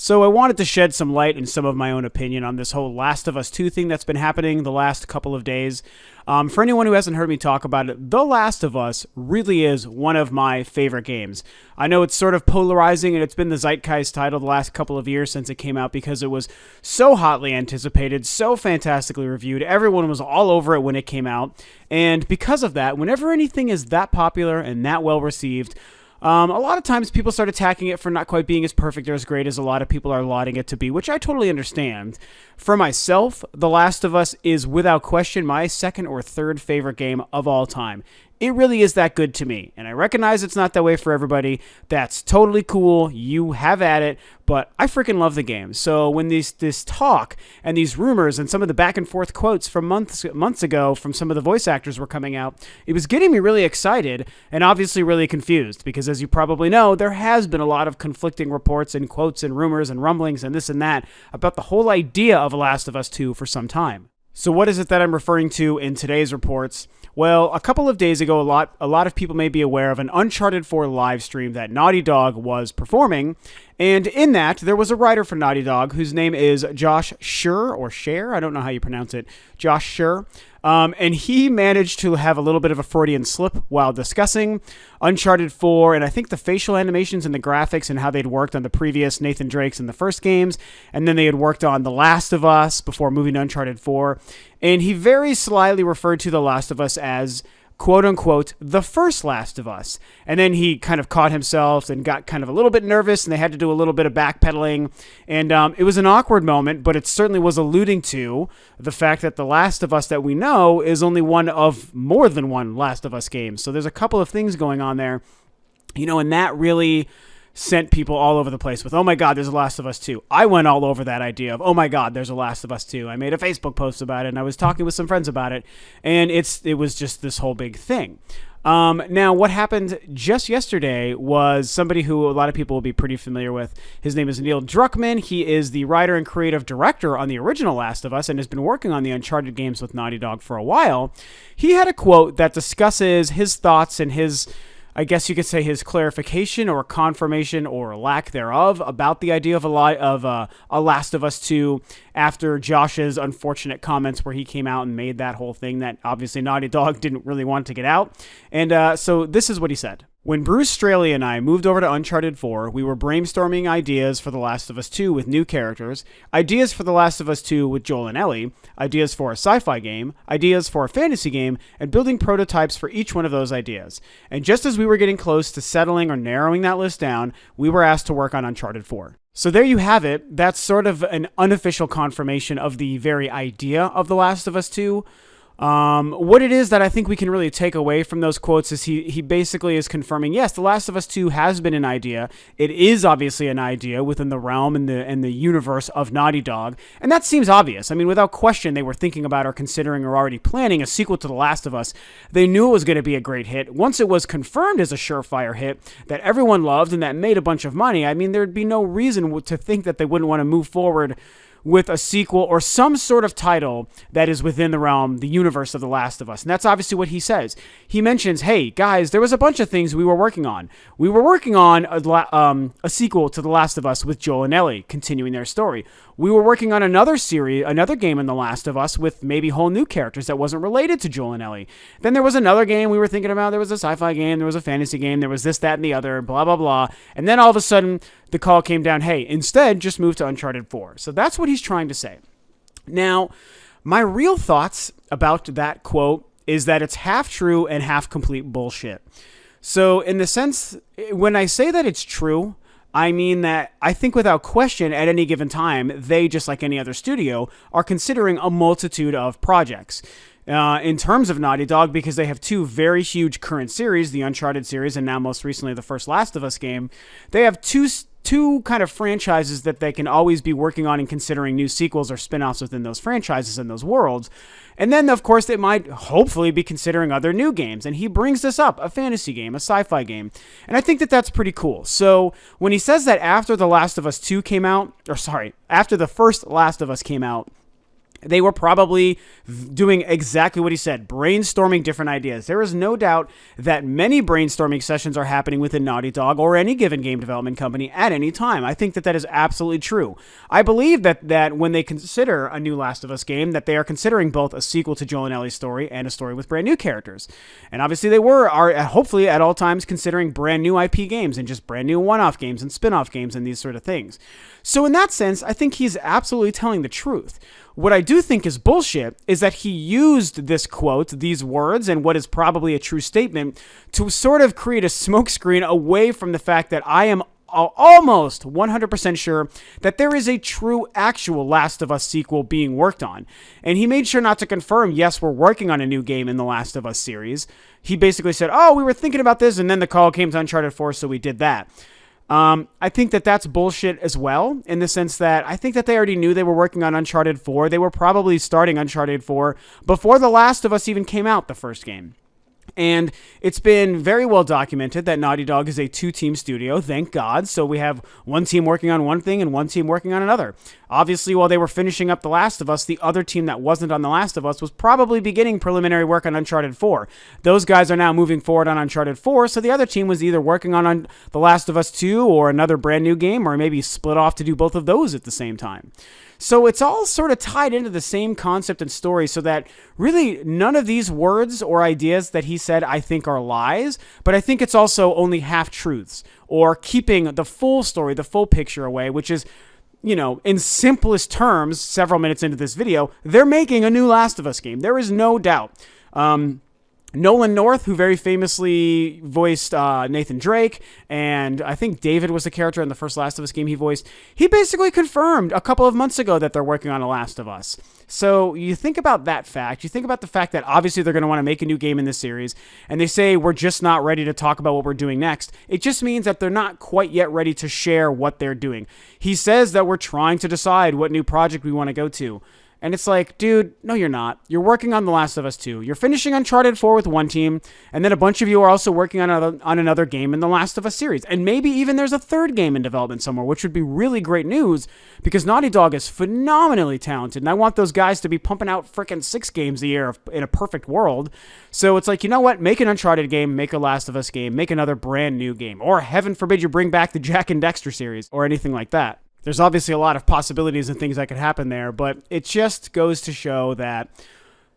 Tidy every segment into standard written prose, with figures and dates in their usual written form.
So I wanted to shed some light and some of my own opinion on this whole Last of Us 2 thing that's been happening the last couple of days. For anyone who hasn't heard me talk about it, The Last of Us really is one of my favorite games. I know it's sort of polarizing, and it's been the zeitgeist title the last couple of years since it came out because it was so hotly anticipated, so fantastically reviewed. Everyone was all over it when it came out. And because of that, whenever anything is that popular and that well received, a lot of times people start attacking it for not quite being as perfect or as great as a lot of people are lauding it to be, which I totally understand. For myself, The Last of Us is without question my second or third favorite game of all time. It really is that good to me, and I recognize it's not that way for everybody. That's totally cool. You have at it, but I freaking love the game. So when this talk and these rumors and some of the back and forth quotes from months ago from some of the voice actors were coming out, it was getting me really excited and obviously really confused because, as you probably know, there has been a lot of conflicting reports and quotes and rumors and rumblings and this and that about the whole idea of Last of Us 2 for some time. So what is it that I'm referring to in today's reports? Well, a couple of days ago, a lot of people may be aware of an Uncharted 4 live stream that Naughty Dog was performing, and in that, there was a writer for Naughty Dog whose name is Josh Scher, I don't know how you pronounce it, Josh Scher, and he managed to have a little bit of a Freudian slip while discussing Uncharted 4, and I think the facial animations and the graphics and how they'd worked on the previous Nathan Drake's in the first games, and then they had worked on The Last of Us before moving to Uncharted 4, and he very slyly referred to The Last of Us as quote-unquote, the first Last of Us. And then he kind of caught himself and got kind of a little bit nervous, and they had to do a little bit of backpedaling. And it was an awkward moment, but it certainly was alluding to the fact that The Last of Us that we know is only one of more than one Last of Us game. So there's a couple of things going on there, and that really sent people all over the place with, oh my God, there's a Last of Us 2. I went all over that idea of, oh my God, there's a Last of Us 2. I made a Facebook post about it, and I was talking with some friends about it, and it was just this whole big thing. Now, what happened just yesterday was somebody who a lot of people will be pretty familiar with. His name is Neil Druckmann. He is the writer and creative director on the original Last of Us and has been working on the Uncharted games with Naughty Dog for a while. He had a quote that discusses his thoughts and his, I guess you could say, his clarification or confirmation or lack thereof about the idea of a Last of Us 2 after Josh's unfortunate comments where he came out and made that whole thing that obviously Naughty Dog didn't really want to get out. And so this is what he said. When Bruce Straley and I moved over to Uncharted 4, we were brainstorming ideas for The Last of Us 2 with new characters, ideas for The Last of Us 2 with Joel and Ellie, ideas for a sci-fi game, ideas for a fantasy game, and building prototypes for each one of those ideas. And just as we were getting close to settling or narrowing that list down, we were asked to work on Uncharted 4. So there you have it. That's sort of an unofficial confirmation of the very idea of The Last of Us 2. What it is that I think we can really take away from those quotes is he basically is confirming, yes, The Last of Us 2 has been an idea. It is obviously an idea within the realm and the universe of Naughty Dog. And that seems obvious. I mean, without question, they were thinking about or considering or already planning a sequel to The Last of Us. They knew it was going to be a great hit. Once it was confirmed as a surefire hit that everyone loved and that made a bunch of money, I mean, there'd be no reason to think that they wouldn't want to move forward with a sequel or some sort of title that is within the realm, the universe of The Last of Us. And that's obviously what he says. He mentions, hey, guys, there was a bunch of things we were working on. We were working on a sequel to The Last of Us with Joel and Ellie, continuing their story. We were working on another game in The Last of Us with maybe whole new characters that wasn't related to Joel and Ellie. Then there was another game we were thinking about. There was a sci-fi game. There was a fantasy game. There was this, that, and the other, blah, blah, blah. And then all of a sudden, the call came down, hey, instead, just move to Uncharted 4. So that's what he's trying to say. Now, my real thoughts about that quote is that it's half true and half complete bullshit. So in the sense, when I say that it's true, I mean that I think without question at any given time, they, just like any other studio, are considering a multitude of projects. In terms of Naughty Dog, because they have two very huge current series, the Uncharted series and now most recently the first Last of Us game, they have two kind of franchises that they can always be working on and considering new sequels or spin-offs within those franchises and those worlds. And then, of course, they might hopefully be considering other new games. And he brings this up, a fantasy game, a sci-fi game. And I think that that's pretty cool. So when he says that after The Last of Us 2 came out, after the first Last of Us came out, They were probably doing exactly what he said, brainstorming different ideas. There is no doubt that many brainstorming sessions are happening within Naughty Dog or any given game development company at any time. I think that that is absolutely true. I believe that when they consider a new Last of Us game, that they are considering both a sequel to Joel and Ellie's story and a story with brand new characters. And obviously they are hopefully at all times considering brand new IP games and just brand new one-off games and spin-off games and these sort of things. So in that sense, I think he's absolutely telling the truth. What I do think is bullshit is that he used this quote, these words, and what is probably a true statement to sort of create a smokescreen away from the fact that I am almost 100% sure that there is a true actual Last of Us sequel being worked on. And he made sure not to confirm, yes, we're working on a new game in the Last of Us series. He basically said, oh, we were thinking about this, and then the call came to Uncharted 4, so we did that. I think that that's bullshit as well, in the sense that I think that they already knew they were working on Uncharted 4. They were probably starting Uncharted 4 before The Last of Us even came out, the first game. And it's been very well documented that Naughty Dog is a two-team studio, thank God. So we have one team working on one thing and one team working on another. Obviously, while they were finishing up The Last of Us, the other team that wasn't on The Last of Us was probably beginning preliminary work on Uncharted 4. Those guys are now moving forward on Uncharted 4, so the other team was either working on The Last of Us 2 or another brand new game, or maybe split off to do both of those at the same time. So it's all sort of tied into the same concept and story, so that really none of these words or ideas that he said I think are lies, but I think it's also only half-truths, or keeping the full story, the full picture away, which is, you know, in simplest terms, several minutes into this video, they're making a new Last of Us game. There is no doubt. Nolan North, who very famously voiced Nathan Drake, and I think David was the character in the first Last of Us game he voiced, he basically confirmed a couple of months ago that they're working on a Last of Us. So you think about that fact. You think about the fact that obviously they're going to want to make a new game in this series, and they say we're just not ready to talk about what we're doing next. It just means that they're not quite yet ready to share what they're doing. He says that we're trying to decide what new project we want to go to. And it's like, dude, no, you're not. You're working on The Last of Us 2. You're finishing Uncharted 4 with one team, and then a bunch of you are also working on another game in The Last of Us series. And maybe even there's a third game in development somewhere, which would be really great news, because Naughty Dog is phenomenally talented, and I want those guys to be pumping out frickin' 6 games a year in a perfect world. So it's like, you know what? Make an Uncharted game, make a Last of Us game, make another brand new game. Or heaven forbid you bring back the Jack and Dexter series, or anything like that. There's obviously a lot of possibilities and things that could happen there, but it just goes to show that,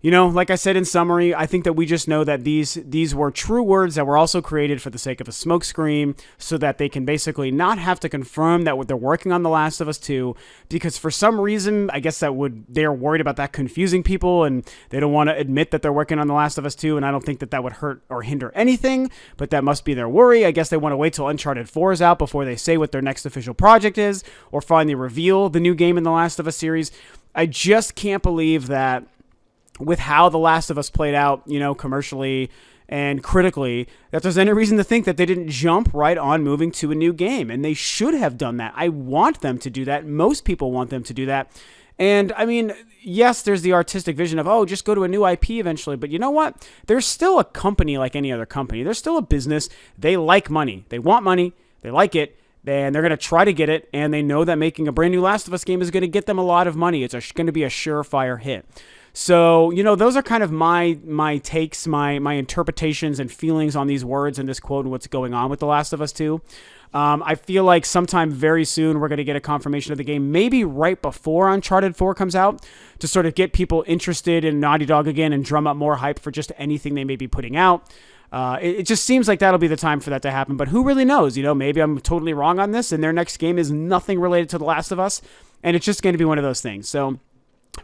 you know, like I said in summary, I think that we just know that these were true words that were also created for the sake of a smokescreen, so that they can basically not have to confirm that they're working on The Last of Us 2, because for some reason, I guess they're worried about that confusing people, and they don't want to admit that they're working on The Last of Us 2, and I don't think that would hurt or hinder anything, but that must be their worry. I guess they want to wait till Uncharted 4 is out before they say what their next official project is, or finally reveal the new game in The Last of Us series. I just can't believe that with how The Last of Us played out, you know, commercially and critically, that there's any reason to think that they didn't jump right on moving to a new game. And they should have done that. I want them to do that. Most people want them to do that. And I mean, yes, there's the artistic vision of, oh, just go to a new IP eventually. But you know what? There's still a company like any other company. There's still a business. They like money. They want money. They like it. And they're going to try to get it. And they know that making a brand new Last of Us game is going to get them a lot of money. It's going to be a surefire hit. So, you know, those are kind of my takes, my interpretations and feelings on these words and this quote and what's going on with The Last of Us 2. I feel like sometime very soon we're going to get a confirmation of the game, maybe right before Uncharted 4 comes out, to sort of get people interested in Naughty Dog again and drum up more hype for just anything they may be putting out. It just seems like that'll be the time for that to happen, but who really knows? You know, maybe I'm totally wrong on this and their next game is nothing related to The Last of Us, and it's just going to be one of those things. So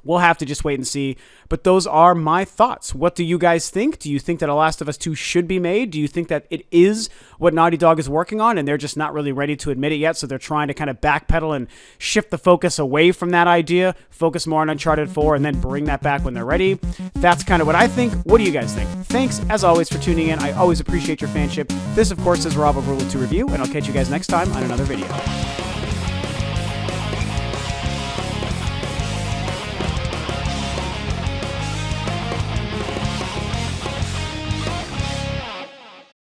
we'll have to just wait and see. But those are my thoughts. What do you guys think? Do you think that A Last of Us 2 should be made? Do you think that it is what Naughty Dog is working on and they're just not really ready to admit it yet, so they're trying to kind of backpedal and shift the focus away from that idea, focus more on Uncharted 4, and then bring that back when they're ready? That's kind of what I think. What do you guys think? Thanks, as always, for tuning in. I always appreciate your fanship. This, of course, is Rob of Rule 2 Review, and I'll catch you guys next time on another video.